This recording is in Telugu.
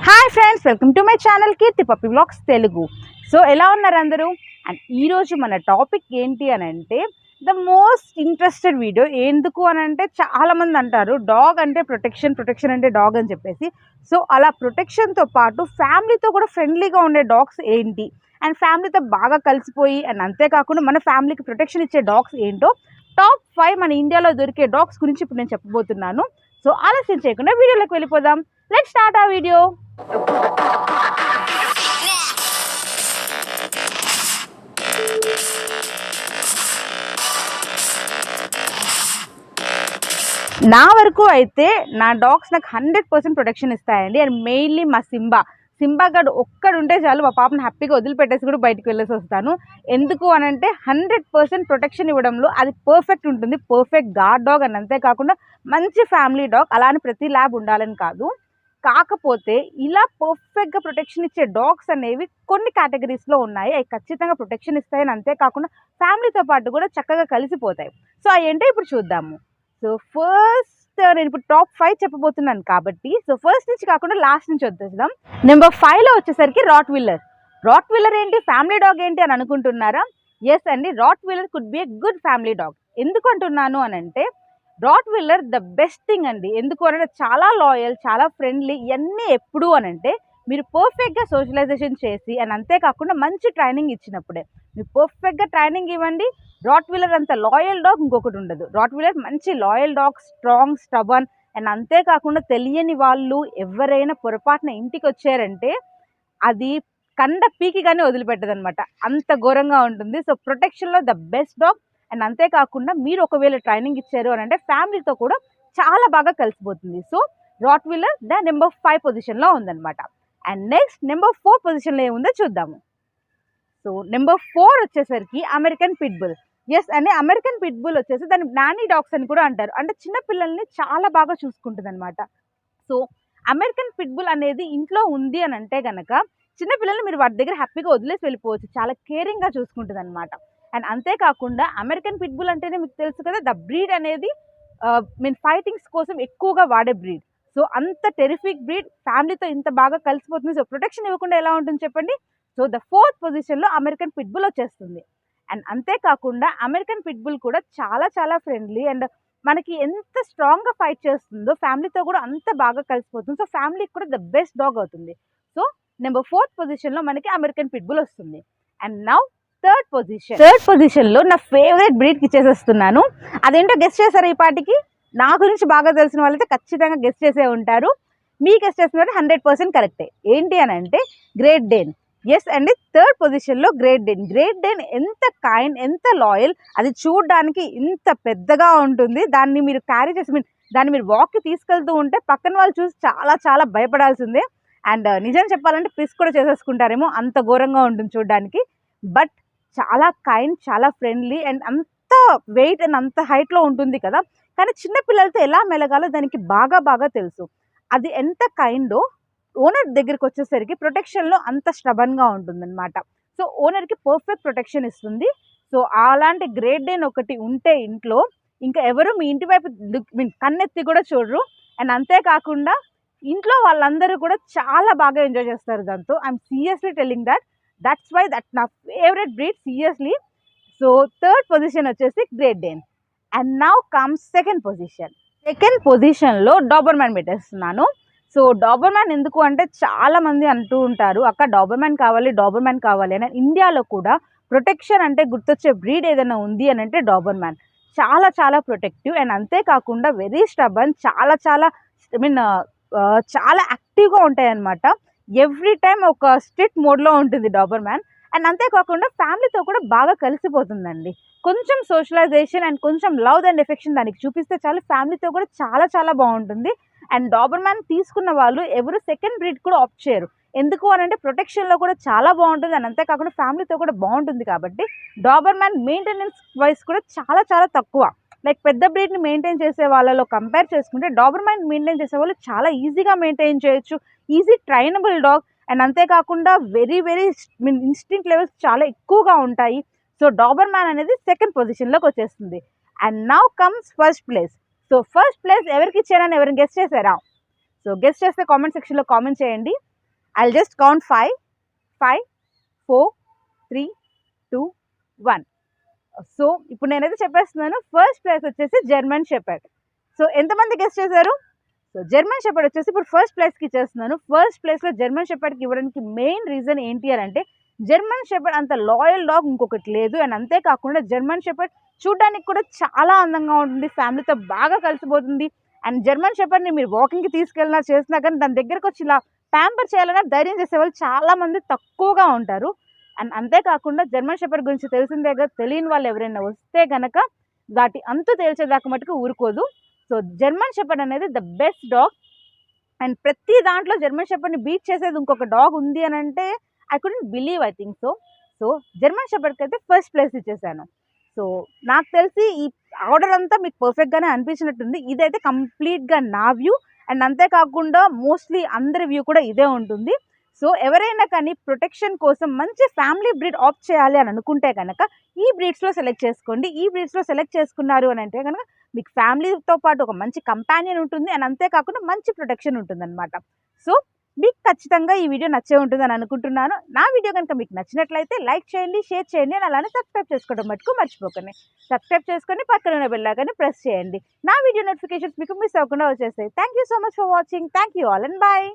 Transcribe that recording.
Hi friends, welcome to my channel Keerthi Pappi vlogs Telugu. So ఎలా ఉన్నారు అందరూ? అండ్ ఈరోజు మన టాపిక్ ఏంటి అని అంటే ద మోస్ట్ ఇంట్రెస్టెడ్ వీడియో. ఎందుకు అని అంటే చాలామంది అంటారు డాగ్ అంటే ప్రొటెక్షన్ అంటే డాగ్ అని చెప్పేసి. సో అలా ప్రొటెక్షన్తో పాటు ఫ్యామిలీతో కూడా ఫ్రెండ్లీగా ఉండే డాగ్స్ ఏంటి, అండ్ ఫ్యామిలీతో బాగా కలిసిపోయి అండ్ అంతేకాకుండా మన ఫ్యామిలీకి ప్రొటెక్షన్ ఇచ్చే డాగ్స్ ఏంటో టాప్ 5 మన ఇండియాలో దొరికే డాగ్స్ గురించి ఇప్పుడు నేను చెప్పబోతున్నాను. సో ఆలస్యం చేయకుండా వీడియోలోకి వెళ్ళిపోదాం. లెట్స్ స్టార్ట్ ఆ వీడియో. నా వరకు అయితే నా డాగ్స్ నాకు 100% ప్రొటెక్షన్ ఇస్తాయండి. అండ్ మెయిన్లీ మా సింబా గడు ఒక్కడుంటే చాలు, మా పాపను హ్యాపీగా వదిలిపెట్టేసి కూడా బయటకు వెళ్ళేసి వస్తాను. ఎందుకు అని అంటే 100% ప్రొటెక్షన్ ఇవ్వడంలో అది పర్ఫెక్ట్ ఉంటుంది. పర్ఫెక్ట్ గార్డ్ డాగ్ అని అంతేకాకుండా మంచి ఫ్యామిలీ డాగ్. అలా అని ప్రతి ల్యాబ్ ఉండాలని కాదు. కాకపోతే ఇలా పర్ఫెక్ట్గా ప్రొటెక్షన్ ఇచ్చే డాగ్స్ అనేవి కొన్ని కేటగిరీస్లో ఉన్నాయి. అవి ఖచ్చితంగా ప్రొటెక్షన్ ఇస్తాయని అంతేకాకుండా ఫ్యామిలీతో పాటు కూడా చక్కగా కలిసిపోతాయి. సో అవి ఏంటో ఇప్పుడు చూద్దాము. సో ఫస్ట్ నేను ఇప్పుడు టాప్ 5 చెప్పబోతున్నాను కాబట్టి, సో ఫస్ట్ నుంచి కాకుండా లాస్ట్ నుంచి వచ్చేద్దాం. నెంబర్ 5లో వచ్చేసరికి రాట్ వీలర్ ఏంటి, ఫ్యామిలీ డాగ్ ఏంటి అని అనుకుంటున్నారా? ఎస్ అండి, rottweiler could be a good family dog. ఎందుకు అంటున్నాను అని అంటే rottweiler the best thing అండి. ఎందుకు అంటే చాలా లాయల్, చాలా ఫ్రెండ్లీ. ఇవన్నీ ఎప్పుడు అని అంటే మీరు పర్ఫెక్ట్గా సోషలైజేషన్ చేసి అండ్ అంతేకాకుండా మంచి ట్రైనింగ్ ఇచ్చినప్పుడే. మీరు పర్ఫెక్ట్గా ట్రైనింగ్ ఇవ్వండి. రాట్ వీలర్ అంత లాయల్ డాగ్ ఇంకొకటి ఉండదు. రాట్ వీలర్ మంచి loyal dog, strong, stubborn. And అంతేకాకుండా తెలియని వాళ్ళు ఎవరైనా పొరపాటున ఇంటికి వచ్చారంటే అది కండ పీకిగానే వదిలిపెట్టదు అనమాట, అంత ఘోరంగా ఉంటుంది. సో ప్రొటెక్షన్లో ద బెస్ట్ డాగ్. అండ్ అంతేకాకుండా మీరు ఒకవేళ ట్రైనింగ్ ఇచ్చారు అని అంటే ఫ్యామిలీతో కూడా చాలా బాగా కలిసిపోతుంది. So rottweiler the number 5 పొజిషన్లో ఉందన్నమాట. అండ్ నెక్స్ట్ నెంబర్ 4 పొజిషన్లో ఏముందో చూద్దాము. సో నెంబర్ 4 వచ్చేసరికి అమెరికన్ పిట్బుల్. ఎస్ అండి, అమెరికన్ పిట్బుల్ వచ్చేసి దాన్ని నానీ డాగ్స్ అని కూడా అంటారు. అంటే చిన్నపిల్లల్ని చాలా బాగా చూసుకుంటుంది అనమాట. సో అమెరికన్ పిట్బుల్ అనేది ఇంట్లో ఉంది అని అంటే కనుక చిన్నపిల్లల్ని మీరు వాటి దగ్గర హ్యాపీగా వదిలేసి వెళ్ళిపోవచ్చు. చాలా కేరింగ్గా చూసుకుంటుంది అనమాట. అండ్ అంతేకాకుండా అమెరికన్ పిట్బుల్ అంటేనే మీకు తెలుసు కదా, ద బ్రీడ్ అనేది ఫైటింగ్స్ కోసం ఎక్కువగా వాడే బ్రీడ్. సో అంత టెరిఫిక్ బ్రీడ్, ఫ్యామిలీతో ఇంత బాగా కలిసిపోతుంది. సో ప్రొటెక్షన్ ఇవ్వకుండా ఎలా ఉంటుంది చెప్పండి? సో ద 4th పొజిషన్లో అమెరికన్ పిట్బుల్ వచ్చేస్తుంది. అండ్ అంతేకాకుండా అమెరికన్ పిట్బుల్ కూడా చాలా చాలా ఫ్రెండ్లీ అండ్ మనకి ఎంత స్ట్రాంగ్గా ఫైట్ చేస్తుందో ఫ్యామిలీతో కూడా అంత బాగా కలిసిపోతుంది. సో ఫ్యామిలీకి కూడా ద బెస్ట్ డాగ్ అవుతుంది. సో నెంబర్ 4th పొజిషన్లో మనకి అమెరికన్ పిట్బుల్ వస్తుంది. అండ్ నౌ థర్డ్ పొజిషన్లో నా ఫేవరెట్ బ్రీడ్కి ఇచ్చేసేస్తున్నాను. అదేంటో గెస్ట్ చేశారు ఈ పాటికి? నా గురించి బాగా తెలిసిన వాళ్ళైతే ఖచ్చితంగా గెస్ట్ చేసే ఉంటారు. మీ గెస్ట్ చేసిన 100% కరెక్టే. ఏంటి అని అంటే గ్రేట్ డేన్. ఎస్ అండి, థర్డ్ పొజిషన్లో గ్రేట్ డేన్ ఎంత కైండ్, ఎంత లాయల్. అది చూడడానికి ఇంత పెద్దగా ఉంటుంది. దాన్ని మీరు క్యారీ చేసి దాన్ని మీరు వాక్కి తీసుకెళ్తూ ఉంటే పక్కన వాళ్ళు చూసి చాలా చాలా భయపడాల్సిందే. అండ్ నిజం చెప్పాలంటే పిస్ కూడా చేసేసుకుంటారేమో, అంత ఘోరంగా ఉంటుంది చూడడానికి. బట్ చాలా కైండ్, చాలా ఫ్రెండ్లీ అండ్ అంత వెయిట్ అండ్ అంత హైట్లో ఉంటుంది కదా. కానీ చిన్నపిల్లలతో ఎలా మెలగాలో దానికి బాగా బాగా తెలుసు. అది ఎంత కైండో ఓనర్ దగ్గరికి వచ్చేసరికి ప్రొటెక్షన్లో అంత స్టబన్గా ఉంటుందన్నమాట. సో ఓనర్కి పర్ఫెక్ట్ ప్రొటెక్షన్ ఇస్తుంది. సో అలాంటి గ్రేట్ డేన్ ఒకటి ఉంటే ఇంట్లో ఇంకా ఎవరు మీ ఇంటి వైపు కన్నెత్తి కూడా చూడరు. అండ్ అంతేకాకుండా ఇంట్లో వాళ్ళందరూ కూడా చాలా బాగా ఎంజాయ్ చేస్తారు దాంతో. I'm seriously telling that's why that నా favourite breed, seriously. So third position వచ్చేసి Great Dane. And now comes second పొజిషన్లో డాబర్మ్యాన్ పెట్టేస్తున్నాను. సో డాబర్మ్యాన్ ఎందుకు అంటే చాలామంది అంటూ ఉంటారు అక్క డాబర్మ్యాన్ కావాలి అని. ఇండియాలో కూడా ప్రొటెక్షన్ అంటే గుర్తొచ్చే బ్రీడ్ ఏదైనా ఉంది అని అంటే డాబర్మ్యాన్. చాలా చాలా ప్రొటెక్టివ్ అండ్ అంతేకాకుండా వెరీ స్టబర్న్, చాలా చాలా చాలా యాక్టివ్గా ఉంటాయి అన్నమాట. ఎవ్రీ టైం ఒక స్ట్రిక్ట్ మోడ్లో ఉంటుంది డాబర్మ్యాన్. అండ్ అంతేకాకుండా ఫ్యామిలీతో కూడా బాగా కలిసిపోతుందండి. కొంచెం సోషలైజేషన్ అండ్ కొంచెం లవ్ అండ్ ఎఫెక్షన్ దానికి చూపిస్తే చాలు, ఫ్యామిలీతో కూడా చాలా చాలా బాగుంటుంది. అండ్ డాబర్మ్యాన్ తీసుకున్న వాళ్ళు ఎవరు సెకండ్ బ్రీడ్ కూడా ఆప్ట్ చేయరు. ఎందుకు అని అంటే ప్రొటెక్షన్లో కూడా చాలా బాగుంటుంది అండ్ అంతేకాకుండా ఫ్యామిలీతో కూడా బాగుంటుంది. కాబట్టి డాబర్మ్యాన్ మెయింటెనెన్స్ వైజ్ కూడా చాలా చాలా తక్కువ. లైక్ పెద్ద బ్రీడ్ని మెయింటైన్ చేసే వాళ్ళలో కంపేర్ చేసుకుంటే డాబర్మ్యాన్ మెయింటైన్ చేసే వాళ్ళు చాలా ఈజీగా మెయింటైన్ చేయొచ్చు. ఈజీ ట్రైనబుల్ డాగ్ అండ్ అంతేకాకుండా వెరీ వెరీ ఇన్స్టింక్ట్ లెవెల్స్ చాలా ఎక్కువగా ఉంటాయి. సో డాబర్మ్యాన్ అనేది సెకండ్ పొజిషన్లోకి వచ్చేస్తుంది. And now comes first place. So first place ఎవరికి ఇచ్చారని ఎవరిని గెస్ట్ చేశారా? సో గెస్ట్ చేస్తే కామెంట్ సెక్షన్లో కామెంట్ చేయండి. I'll just count 5, 5, 4, 3, 2, 1. సో ఇప్పుడు నేనైతే చెప్పేస్తున్నాను. ఫస్ట్ ప్లేస్ వచ్చేసి జర్మన్ షెపర్డ్. సో ఎంతమంది గెస్ చేశారు? సో జర్మన్ షెపర్డ్ వచ్చేసి ఇప్పుడు ఫస్ట్ ప్లేస్కి ఇచ్చేస్తున్నాను. ఫస్ట్ ప్లేస్లో జర్మన్ షెపర్డ్కి ఇవ్వడానికి మెయిన్ రీజన్ ఏంటి అని అంటే, జర్మన్ షెపర్డ్ అంత లాయల్ డాగ్ ఇంకొకటి లేదు. అండ్ అంతేకాకుండా జర్మన్ షెపర్డ్ చూడడానికి కూడా చాలా అందంగా ఉంటుంది, ఫ్యామిలీతో బాగా కలిసిపోతుంది. అండ్ జర్మన్ షెపర్డ్ని మీరు వాకింగ్కి తీసుకెళ్ళినా చేసినా కానీ దాని దగ్గరకు వచ్చి ఇలా ప్యాంపర్ చేయాలన్నా ధైర్యం చేసేవాళ్ళు చాలామంది తక్కువగా ఉంటారు. అండ్ అంతేకాకుండా జర్మన్ షెపర్డ్ గురించి తెలిసిందేగా, తెలియని వాళ్ళు ఎవరైనా వస్తే కనుక వాటి అంతు తేల్చేదాకా మటుకు ఊరుకోదు. సో జర్మన్ షెపర్డ్ అనేది ద బెస్ట్ డాగ్. అండ్ ప్రతి దాంట్లో జర్మన్ షెపర్డ్ని బీట్ చేసేది ఇంకొక డాగ్ ఉంది అని అంటే I couldn't believe, I think so. So German షెపర్డ్కి అయితే ఫస్ట్ ప్లేస్ ఇచ్చేసాను. సో నాకు తెలిసి ఈ ఆర్డర్ అంతా మీకు పర్ఫెక్ట్గానే అనిపించినట్టుంది. ఇదైతే కంప్లీట్గా నా వ్యూ. అండ్ అంతేకాకుండా మోస్ట్లీ అందరి వ్యూ కూడా ఇదే ఉంటుంది. సో ఎవరైనా కానీ ప్రొటెక్షన్ కోసం మంచి ఫ్యామిలీ బ్రీడ్ ఆప్ట్ చేయాలి అని అనుకుంటే కనుక ఈ బ్రీడ్స్లో సెలెక్ట్ చేసుకోండి. ఈ బ్రీడ్స్లో సెలెక్ట్ చేసుకున్నారు అని అంటే కనుక మీకు ఫ్యామిలీతో పాటు ఒక మంచి కంపానియన్ ఉంటుంది. అండ్ అంతేకాకుండా మంచి ప్రొటెక్షన్ ఉంటుందన్నమాట. సో మీకు ఖచ్చితంగా ఈ వీడియో నచ్చే ఉంటుందని అనుకుంటున్నాను. నా వీడియో కనుక మీకు నచ్చినట్లయితే లైక్ చేయండి, షేర్ చేయండి, అండ్ అలానే సబ్స్క్రైబ్ చేసుకోవడం మటుకు మర్చిపోకండి. సబ్స్క్రైబ్ చేసుకొని పక్కన ఉన్న బెల్ ఐకాన్ని ప్రెస్ చేయండి. నా వీడియో నోటిఫికేషన్స్ మీకు మిస్ అవ్వకుండా వచ్చేస్తాయి. Thank you so much for watching. Thank you all and bye.